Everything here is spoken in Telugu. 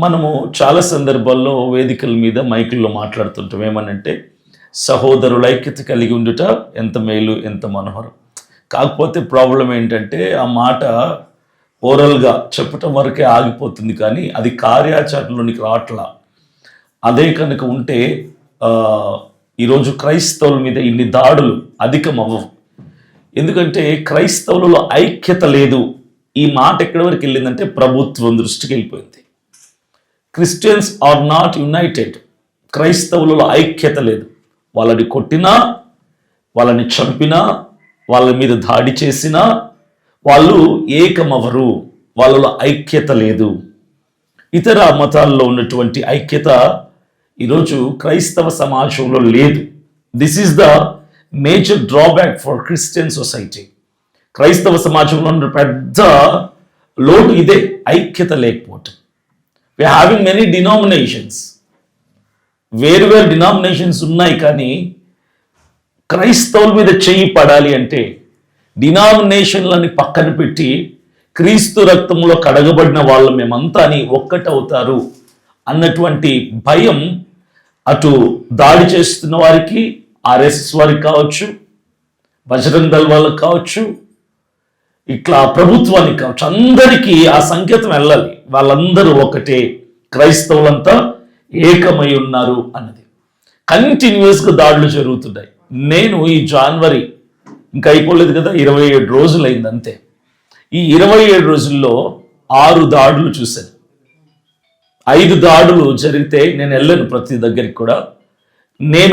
మనము చాలా సందర్భాల్లో వేదికల మీద మైకుల్లో మాట్లాడుతుంటాం. ఏమనంటే సహోదరుల ఐక్యత కలిగి ఉండుట ఎంత మేలు, ఎంత మనోహరం. కాకపోతే ప్రాబ్లం ఏంటంటే ఆ మాట ఓరల్గా చెప్పటం వరకే ఆగిపోతుంది, కానీ అది కార్యాచరణలోనికి రావట్లా. అదే కనుక ఉంటే ఈరోజు క్రైస్తవుల మీద ఇన్ని దాడులు అధికం అవ్వవు. ఎందుకంటే క్రైస్తవులలో ఐక్యత లేదు. ఈ మాట ఎక్కడి వరకు వెళ్ళిందంటే ప్రభుత్వం దృష్టికి వెళ్ళిపోయింది. Christians are not united. క్రైస్తవులలో ఐక్యత లేదు. వాళ్ళని కొట్టినా, వాళ్ళని చంపినా, వాళ్ళ మీద దాడి చేసినా వాళ్ళు ఏకమవరు. వాళ్ళలో ఐక్యత లేదు. ఇతర మతాల్లో ఉన్నటువంటి ఐక్యత ఈరోజు క్రైస్తవ సమాజంలో లేదు. This is the major drawback for Christian society. క్రైస్తవ సమాజంలో ఉన్న పెద్ద లోటు ఇదే, ఐక్యత లేకపోవటం. We are having many denominations. వేరు డినామినేషన్స్ ఉన్నాయి, కానీ క్రైస్తవుల మీద చెయ్యి పడాలి అంటే డినామినేషన్లని పక్కన పెట్టి క్రీస్తు రక్తంలో కడగబడిన వాళ్ళు మేమంతా అని ఒక్కటవుతారు అన్నటువంటి భయం అటు దాడి చేస్తున్న వారికి, ఆర్ఎస్ఎస్ వారికి కావచ్చు, బజరంగ్ దళ్ వాళ్ళకి కావచ్చు, ఇట్లా ప్రభుత్వానికి కావచ్చు, అందరికీ ఆ సంకేతం వెళ్ళాలి. వాళ్ళందరూ ఒకటే, క్రైస్తవులంతా ఏకమై ఉన్నారు అన్నది. కంటిన్యూస్గా దాడులు జరుగుతున్నాయి. నేను ఈ జనవరి ఇంకా అయిపోలేదు కదా, 27 రోజులు అయింది అంతే. ఈ 27 రోజుల్లో 6 దాడులు చూశాను. 5 దాడులు జరిగితే నేను వెళ్ళాను ప్రతి దగ్గరికి కూడా. నేను